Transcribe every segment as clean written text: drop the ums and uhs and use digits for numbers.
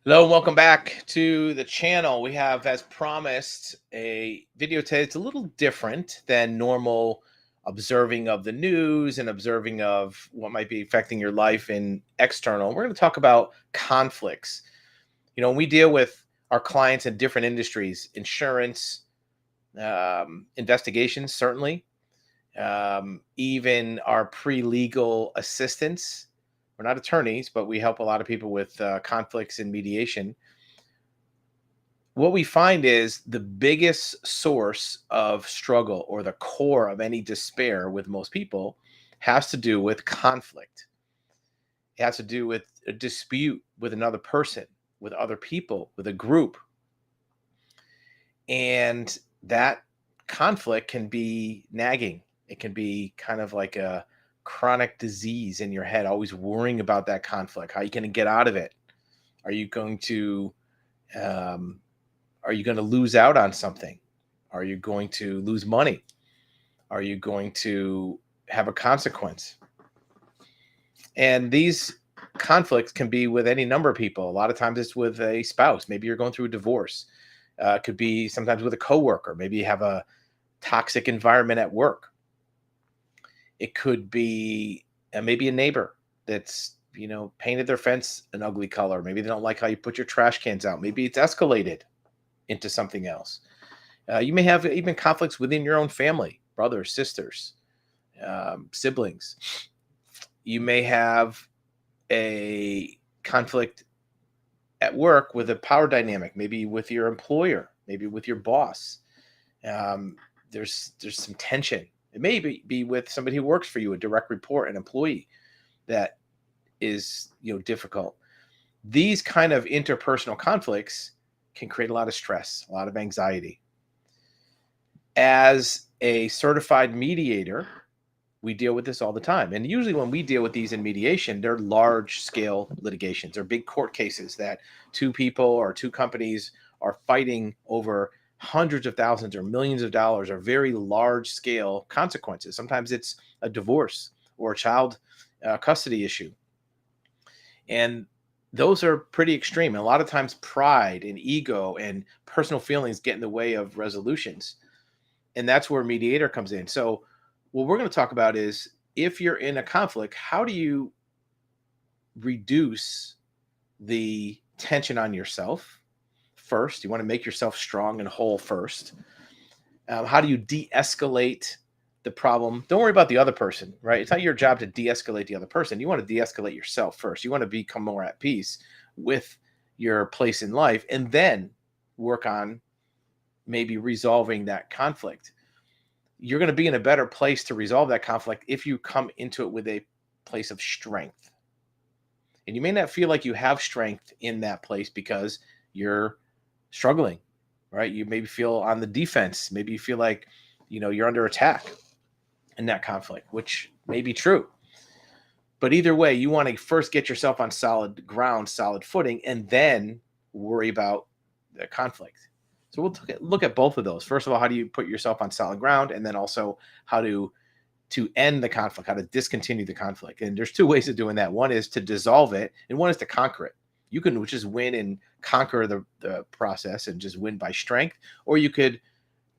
Hello and welcome back to the channel. We have, as promised, a video today. It's a little different than normal observing of the news and observing of what might be affecting your life in external. We're going to talk about conflicts. When we deal with our clients in different industries, insurance, investigations, certainly, even our pre-legal assistance. We're not attorneys, but we help a lot of people with conflicts and mediation. What we find is the biggest source of struggle or the core of any despair with most people has to do with conflict. It has to do with a dispute with another person, with other people, with a group. And that conflict can be nagging. It can be kind of like a chronic disease in your head, always worrying about that conflict. How are you going to get out of it? Are you going to um, are you going to lose out on something? Are you going to lose money? Are you going to have a consequence? And these conflicts can be with any number of people. A lot of times it's with a spouse. Maybe you're going through a divorce. It could be sometimes with a coworker. Maybe you have a toxic environment at work. It could be maybe a neighbor that's painted their fence an ugly color. Maybe they don't like how you put your trash cans out. Maybe it's escalated into something else. You may have even conflicts within your own family, brothers, sisters, siblings. You may have a conflict at work with a power dynamic, maybe with your employer, maybe with your boss. There's some tension. It may be with somebody who works for you, a direct report, an employee that is difficult. These kind of interpersonal conflicts can create a lot of stress, a lot of anxiety. As a certified mediator, we deal with this all the time. And usually when we deal with these in mediation, they're large scale litigations. They're big court cases that two people or two companies are fighting over hundreds of thousands or millions of dollars, or very large scale consequences. Sometimes it's a divorce or a child custody issue. And those are pretty extreme. And a lot of times pride and ego and personal feelings get in the way of resolutions. And that's where mediator comes in. So what we're going to talk about is, if you're in a conflict, how do you reduce the tension on yourself first? You want to make yourself strong and whole first. How do you de-escalate the problem? Don't worry about the other person, right? It's not your job to de-escalate the other person. You want to de-escalate yourself first. You want to become more at peace with your place in life, and then work on maybe resolving that conflict. You're going to be in a better place to resolve that conflict if you come into it with a place of strength. And you may not feel like you have strength in that place because you're struggling, right? You maybe feel on the defense. Maybe you feel like, you're under attack in that conflict, which may be true. But either way, you want to first get yourself on solid ground, solid footing, and then worry about the conflict. So we'll look at both of those. First of all, how do you put yourself on solid ground? And then also how to end the conflict, how to discontinue the conflict. And there's two ways of doing that. One is to dissolve it, and one is to conquer it. You can just win and conquer the process and just win by strength, or you could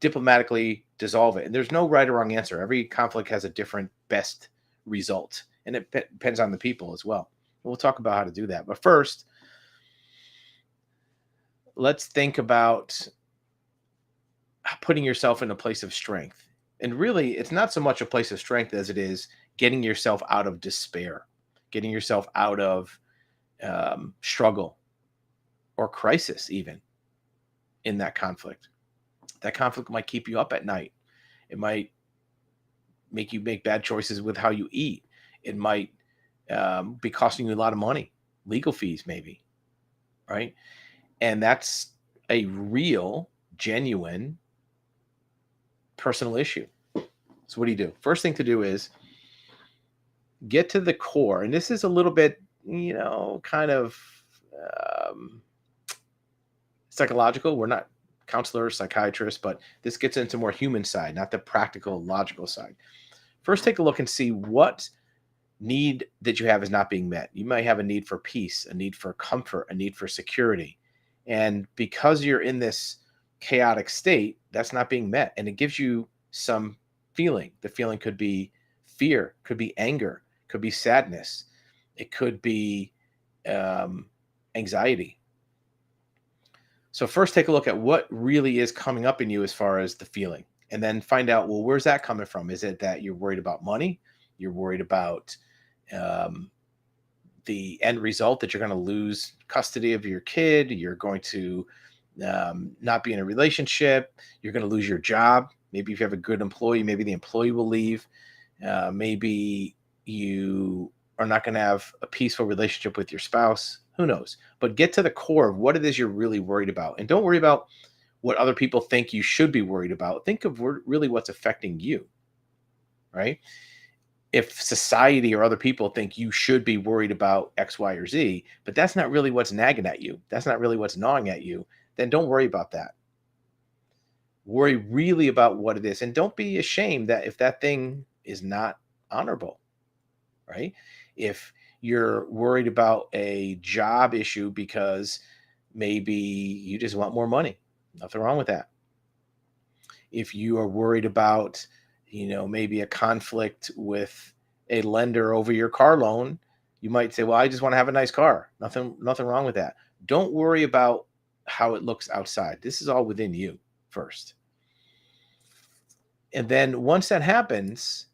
diplomatically dissolve it. And there's no right or wrong answer. Every conflict has a different best result, and it depends on the people as well. We'll talk about how to do that. But first, let's think about putting yourself in a place of strength. And really, it's not so much a place of strength as it is getting yourself out of despair, getting yourself out of struggle or crisis, even in that conflict. That conflict might keep you up at night. It might make you make bad choices with how you eat. It might be costing you a lot of money, legal fees, maybe, right? And that's a real, genuine personal issue. So what do? First thing to do is get to the core. And this is a little bit, kind of psychological. We're not counselors, psychiatrists, but this gets into more human side, not the practical, logical side. First, take a look and see what need that you have is not being met. You might have a need for peace, a need for comfort, a need for security. And because you're in this chaotic state, that's not being met. And it gives you some feeling. The feeling could be fear, could be anger, could be sadness, it could be um, anxiety. So, first, take a look at what really is coming up in you as far as the feeling, and then find out, well, where's that coming from? Is it that you're worried about money? You're worried about um, the end result that you're going to lose custody of your kid, you're going to not be in a relationship, you're going to lose your job. Maybe if you have a good employee, maybe the employee will leave. Maybe you are not going to have a peaceful relationship with your spouse. Who knows? But get to the core of what it is you're really worried about. And don't worry about what other people think you should be worried about. Think of really what's affecting you, right? If society or other people think you should be worried about X, Y, or Z, but that's not really what's nagging at you, that's not really what's gnawing at you, then don't worry about that. Worry really about what it is. And don't be ashamed that if that thing is not honorable, right? If you're worried about a job issue because maybe you just want more money, nothing wrong with that. If you are worried about, maybe a conflict with a lender over your car loan, you might say, well, I just want to have a nice car. Nothing wrong with that. Don't worry about how it looks outside. This is all within you first. And then once that happens,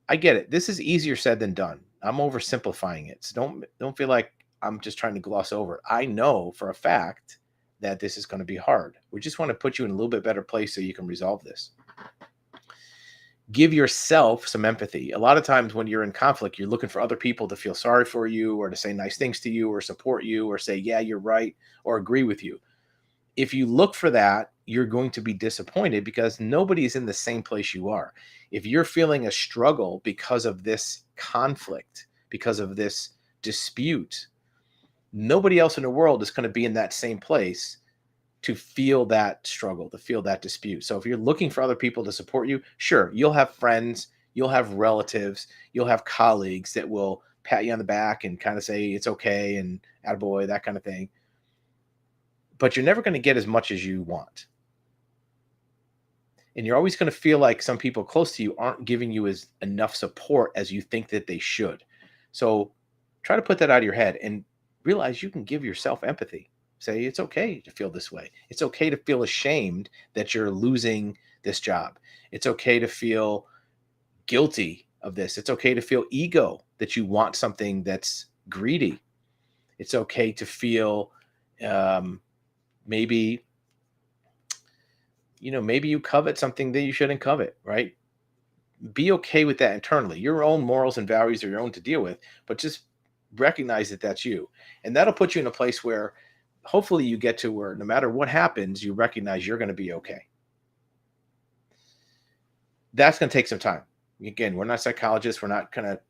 I get it. This is easier said than done. I'm oversimplifying it. So don't feel like I'm just trying to gloss over it. I know for a fact that this is going to be hard. We just want to put you in a little bit better place so you can resolve this. Give yourself some empathy. A lot of times when you're in conflict, you're looking for other people to feel sorry for you or to say nice things to you or support you or say, yeah, you're right, or agree with you. If you look for that, you're going to be disappointed because nobody is in the same place you are. If you're feeling a struggle because of this conflict, because of this dispute, nobody else in the world is going to be in that same place to feel that struggle, to feel that dispute. So if you're looking for other people to support you, sure, you'll have friends, you'll have relatives, you'll have colleagues that will pat you on the back and kind of say it's okay and attaboy, that kind of thing. But you're never going to get as much as you want. And you're always going to feel like some people close to you aren't giving you as enough support as you think that they should. So try to put that out of your head and realize you can give yourself empathy. Say it's okay to feel this way. It's okay to feel ashamed that you're losing this job. It's okay to feel guilty of this. It's okay to feel ego that you want something that's greedy. It's okay to feel maybe maybe you covet something that you shouldn't covet, right? Be okay with that internally. Your own morals and values are your own to deal with, but just recognize that that's you. And that'll put you in a place where hopefully you get to where no matter what happens, you recognize you're going to be okay. That's going to take some time. Again, we're not psychologists. We're not going to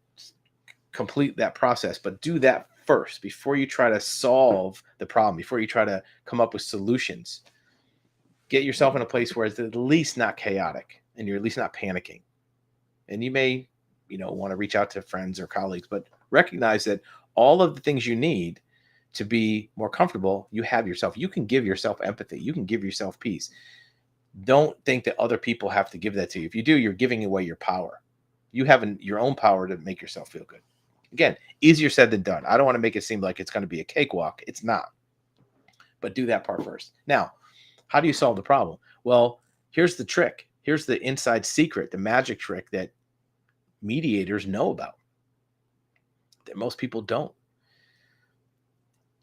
complete that process, but do that first before you try to solve the problem, before you try to come up with solutions. Get yourself in a place where it's at least not chaotic and you're at least not panicking. And you may, want to reach out to friends or colleagues, but recognize that all of the things you need to be more comfortable, you have yourself. You can give yourself empathy. You can give yourself peace. Don't think that other people have to give that to you. If you do, you're giving away your power. You have your own power to make yourself feel good. Again, easier said than done. I don't want to make it seem like it's going to be a cakewalk. It's not. But do that part first. Now, how do you solve the problem? Well, here's the trick. Here's the inside secret, the magic trick that mediators know about that most people don't.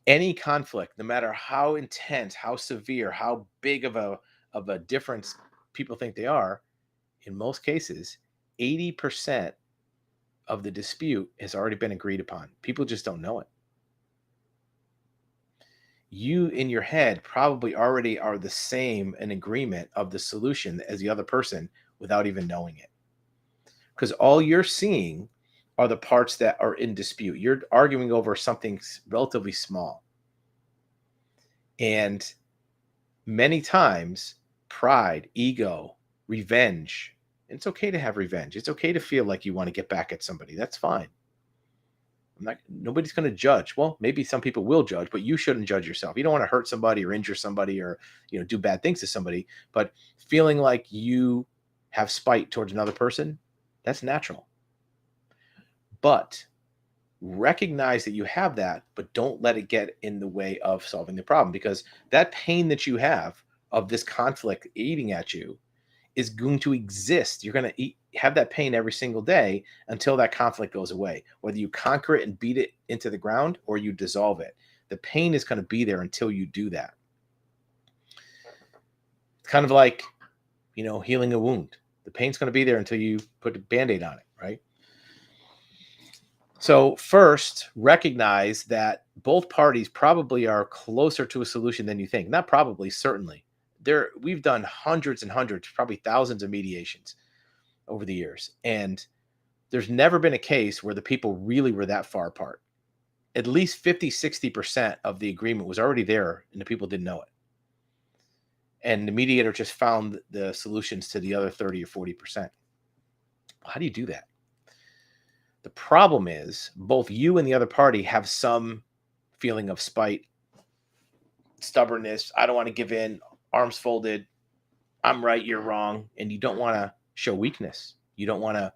Any conflict, no matter how intense, how severe, how big of a difference people think they are, in most cases, 80% of the dispute has already been agreed upon. People just don't know it. You in your head probably already are the same in agreement of the solution as the other person without even knowing it. Because all you're seeing are the parts that are in dispute. You're arguing over something relatively small. And many times, pride, ego, revenge, it's okay to have revenge. It's okay to feel like you want to get back at somebody. That's fine. Nobody's going to judge. Well, maybe some people will judge, but you shouldn't judge yourself. You don't want to hurt somebody or injure somebody or, do bad things to somebody, but feeling like you have spite towards another person, that's natural. But recognize that you have that, but don't let it get in the way of solving the problem, because that pain that you have of this conflict eating at you is going to exist. You're going to have that pain every single day until that conflict goes away. Whether you conquer it and beat it into the ground or you dissolve it, the pain is going to be there until you do that. It's kind of like, healing a wound. The pain's going to be there until you put a Band-Aid on it, right? So first, recognize that both parties probably are closer to a solution than you think. Not probably, certainly. We've done hundreds and hundreds, probably thousands of mediations over the years. And there's never been a case where the people really were that far apart. At least 50, 60% of the agreement was already there and the people didn't know it. And the mediator just found the solutions to the other 30 or 40%. How do you do that? The problem is both you and the other party have some feeling of spite, stubbornness. I don't want to give in, arms folded. I'm right, you're wrong. And you don't want to show weakness. You don't want to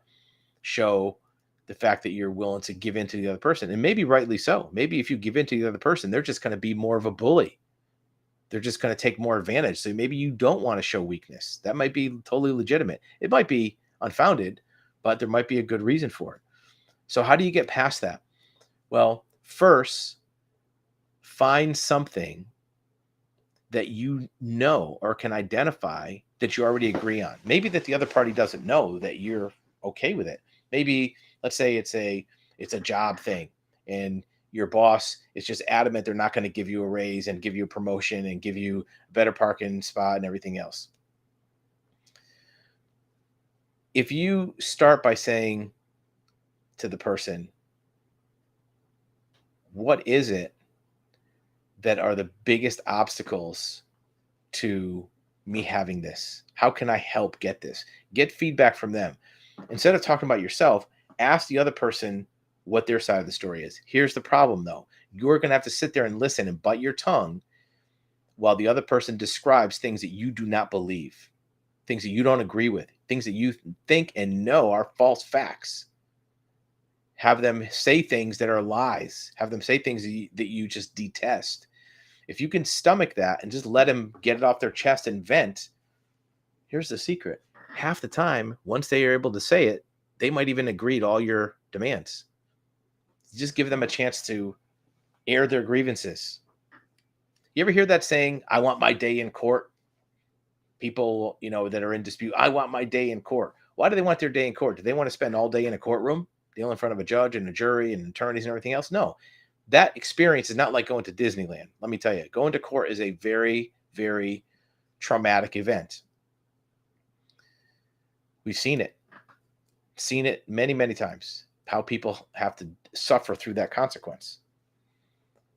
show the fact that you're willing to give in to the other person. And maybe rightly so. Maybe if you give in to the other person, they're just going to be more of a bully. They're just going to take more advantage. So maybe you don't want to show weakness. That might be totally legitimate. It might be unfounded, but there might be a good reason for it. So how do you get past that? Well, first, find something that you know or can identify that you already agree on. Maybe that the other party doesn't know that you're okay with it. Maybe, let's say it's a job thing and your boss is just adamant they're not going to give you a raise and give you a promotion and give you a better parking spot and everything else. If you start by saying to the person, what is it that are the biggest obstacles to me having this? How can I help get this? Get feedback from them. Instead of talking about yourself, ask the other person what their side of the story is. Here's the problem, though. You're going to have to sit there and listen and bite your tongue while the other person describes things that you do not believe, things that you don't agree with, things that you think and know are false facts. Have them say things that are lies. Have them say things that you just detest. If you can stomach that and just let them get it off their chest and vent, here's the secret. Half the time, once they are able to say it, they might even agree to all your demands. Just give them a chance to air their grievances. You ever hear that saying, I want my day in court? People, that are in dispute, I want my day in court. Why do they want their day in court? Do they want to spend all day in a courtroom, dealing in front of a judge and a jury and attorneys and everything else? No. That experience is not like going to Disneyland. Let me tell you, going to court is a very, very traumatic event. We've seen it many, many times, how people have to suffer through that consequence.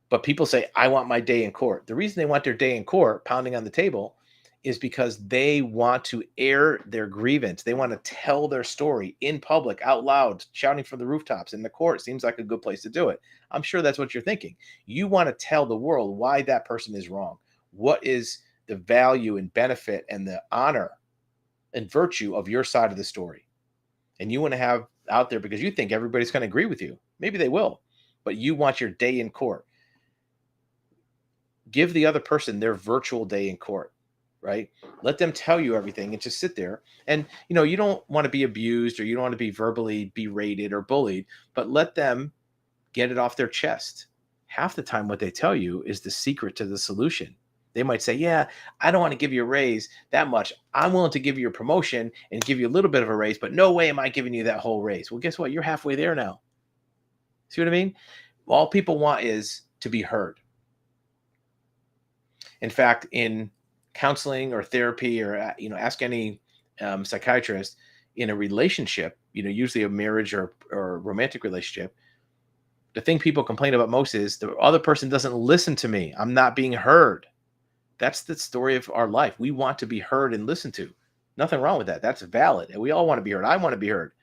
But people say, I want my day in court. The reason they want their day in court, pounding on the table, is because they want to air their grievance. They want to tell their story in public, out loud, shouting from the rooftops. And the court seems like a good place to do it. I'm sure that's what you're thinking. You want to tell the world why that person is wrong. What is the value and benefit and the honor and virtue of your side of the story? And you want to have out there because you think everybody's going to agree with you. Maybe they will, but you want your day in court. Give the other person their virtual day in court. Right? Let them tell you everything and just sit there. And, you don't want to be abused or you don't want to be verbally berated or bullied, but let them get it off their chest. Half the time, what they tell you is the secret to the solution. They might say, yeah, I don't want to give you a raise that much. I'm willing to give you a promotion and give you a little bit of a raise, but no way am I giving you that whole raise. Well, guess what? You're halfway there now. See what I mean? All people want is to be heard. In fact, in counseling or therapy or ask any psychiatrist, in a relationship, usually a marriage or romantic relationship, the thing people complain about most is the other person doesn't listen to me. I'm not being heard. That's the story of our life. We want to be heard and listened to. Nothing wrong with that. That's valid. And we all want to be heard. I want to be heard.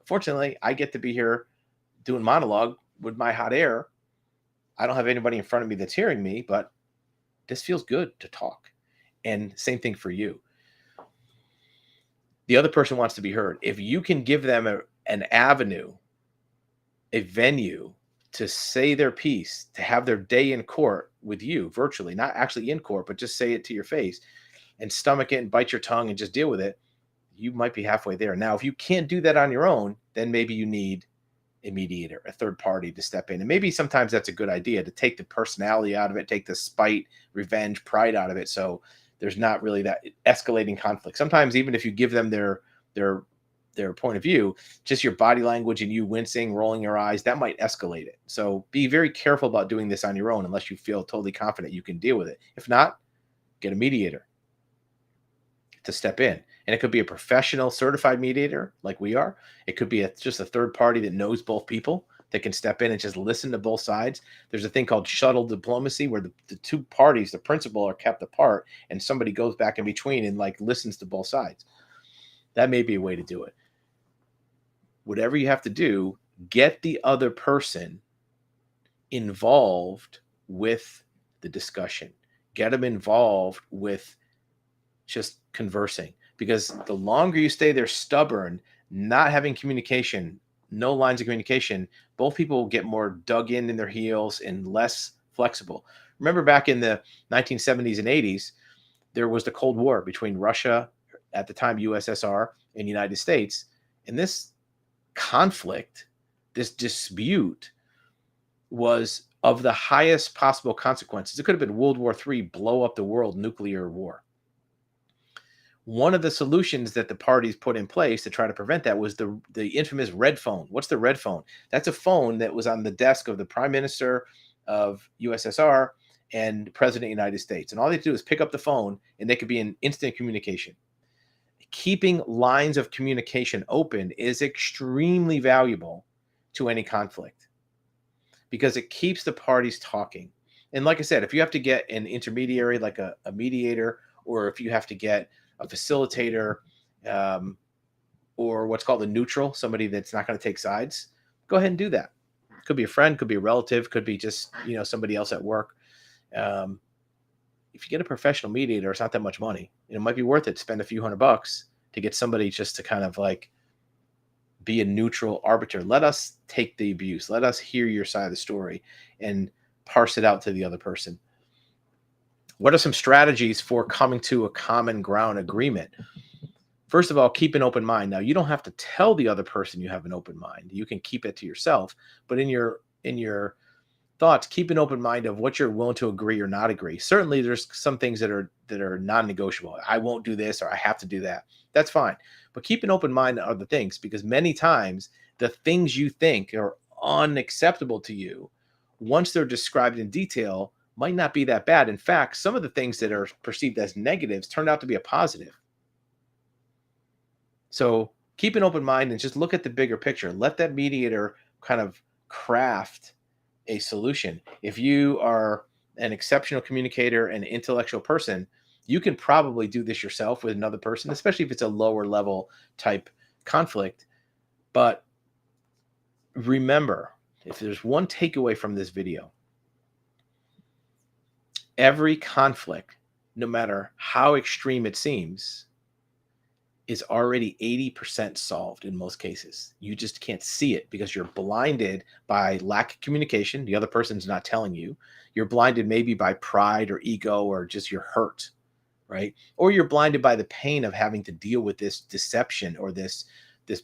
Fortunately, I get to be here doing monologue with my hot air, I don't have anybody in front of me that's hearing me, but this feels good to talk. And same thing for you. The other person wants to be heard. If you can give them an avenue, a venue to say their piece, to have their day in court with you virtually, not actually in court, but just say it to your face and stomach it and bite your tongue and just deal with it, you might be halfway there. Now, if you can't do that on your own, then maybe you need a mediator, a third party to step in. And maybe sometimes that's a good idea to take the personality out of it, take the spite, revenge, pride out of it. So there's not really that escalating conflict. Sometimes even if you give them their point of view, just your body language and you wincing, rolling your eyes, that might escalate it. So be very careful about doing this on your own unless you feel totally confident you can deal with it. If not, get a mediator to step in. And it could be a professional certified mediator like we are. It could be just a third party that knows both people that can step in and just listen to both sides. There's a thing called shuttle diplomacy where the two parties, the principal, are kept apart and somebody goes back in between and like listens to both sides. That may be a way to do it. Whatever you have to do, get the other person involved with the discussion. Get them involved with just conversing. Because the longer you stay there stubborn, not having communication, no lines of communication, both people will get more dug in their heels and less flexible. Remember back in the 1970s and 80s, there was the Cold War between Russia, at the time USSR, and the United States. And this conflict, this dispute was of the highest possible consequences. It could have been World War III, blow up the world, nuclear war. One of the solutions that the parties put in place to try to prevent that was the infamous red phone. What's the red phone? That's a phone that was on the desk of the Prime Minister of USSR and President of the United States. And all they do is pick up the phone and they could be in instant communication. Keeping lines of communication open is extremely valuable to any conflict because it keeps the parties talking. And like I said, if you have to get an intermediary like a mediator, or if you have to get a facilitator, or what's called a neutral, somebody that's not going to take sides, go ahead and do that. Could be a friend, could be a relative, could be just, somebody else at work. If you get a professional mediator, it's not that much money. It might be worth it to spend a few $100 to get somebody just to kind of like be a neutral arbiter. Let us take the abuse. Let us hear your side of the story and parse it out to the other person. What are some strategies for coming to a common ground agreement? First of all, keep an open mind. Now, you don't have to tell the other person you have an open mind. You can keep it to yourself, but in your thoughts, keep an open mind of what you're willing to agree or not agree. Certainly, there's some things that are non-negotiable. I won't do this, or I have to do that. That's fine. But keep an open mind on other things, because many times the things you think are unacceptable to you, once they're described in detail, might not be that bad. In fact, some of the things that are perceived as negatives turned out to be a positive. So keep an open mind and just look at the bigger picture. Let that mediator kind of craft a solution. If you are an exceptional communicator and intellectual person, you can probably do this yourself with another person, especially if it's a lower level type conflict. But remember, if there's one takeaway from this video, every conflict, no matter how extreme it seems, is already 80% solved in most cases. You just can't see it because you're blinded by lack of communication. The other person's not telling you. You're blinded maybe by pride or ego, or just you're hurt, right? Or you're blinded by the pain of having to deal with this deception or this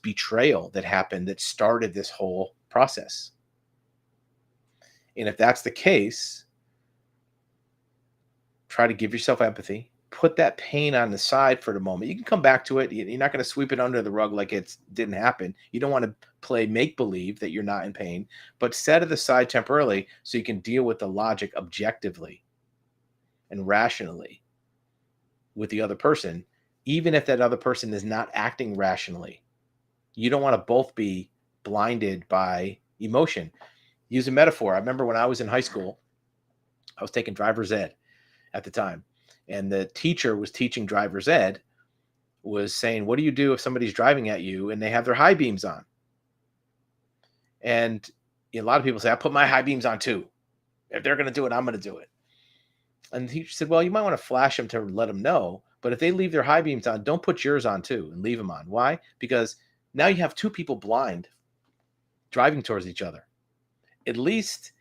betrayal that happened that started this whole process. And if that's the case, try to give yourself empathy. Put that pain on the side for the moment. You can come back to it. You're not going to sweep it under the rug like it didn't happen. You don't want to play make-believe that you're not in pain, but set it aside temporarily so you can deal with the logic objectively and rationally with the other person, even if that other person is not acting rationally. You don't want to both be blinded by emotion. Use a metaphor. I remember when I was in high school, I was taking driver's ed at the time. And the teacher was teaching driver's ed, was saying, what do you do if somebody's driving at you and they have their high beams on? And A lot of people say, I put my high beams on too. If they're going to do it, I'm going to do it. And the teacher said, well, you might want to flash them to let them know. But if they leave their high beams on, don't put yours on too and leave them on. Why? Because now you have two people blind driving towards each other. At least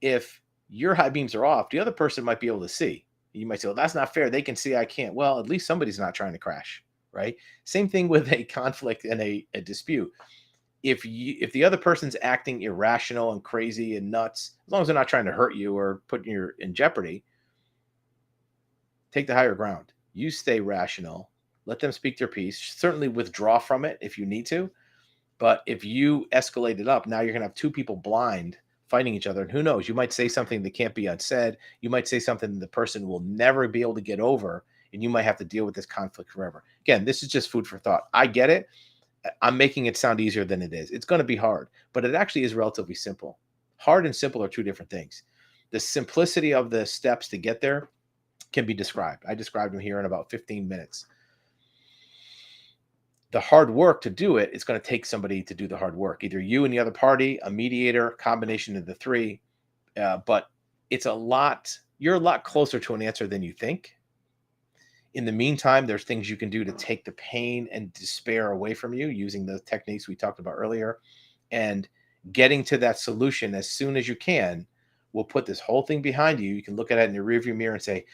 if your high beams are off, the other person might be able to see. You might say, well, that's not fair. They can see, I can't. Well, at least somebody's not trying to crash, right? Same thing with a conflict and a dispute. If the other person's acting irrational and crazy and nuts, as long as they're not trying to hurt you or put you in jeopardy, take the higher ground. You stay rational. Let them speak their piece. Certainly withdraw from it if you need to. But if you escalate it up, now you're going to have two people blind fighting each other. And who knows? You might say something that can't be unsaid. You might say something the person will never be able to get over. And you might have to deal with this conflict forever. Again, this is just food for thought. I get it. I'm making it sound easier than it is. It's going to be hard, but it actually is relatively simple. Hard and simple are two different things. The simplicity of the steps to get there can be described. I described them here in about 15 minutes. The hard work to do it, it's going to take somebody to do the hard work, either you and the other party, a mediator, combination of the three. But you're a lot closer to an answer than you think. In the meantime, there's things you can do to take the pain and despair away from you using the techniques we talked about earlier. And getting to that solution as soon as you can will put this whole thing behind you. You can look at it in your rearview mirror and say,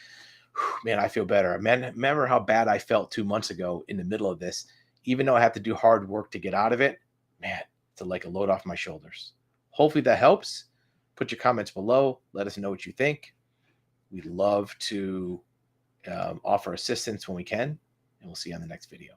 man, I feel better. Remember how bad I felt 2 months ago in the middle of this. Even though I have to do hard work to get out of it, man, it's like a load off my shoulders. Hopefully that helps. Put your comments below. Let us know what you think. We'd love to offer assistance when we can, and we'll see you on the next video.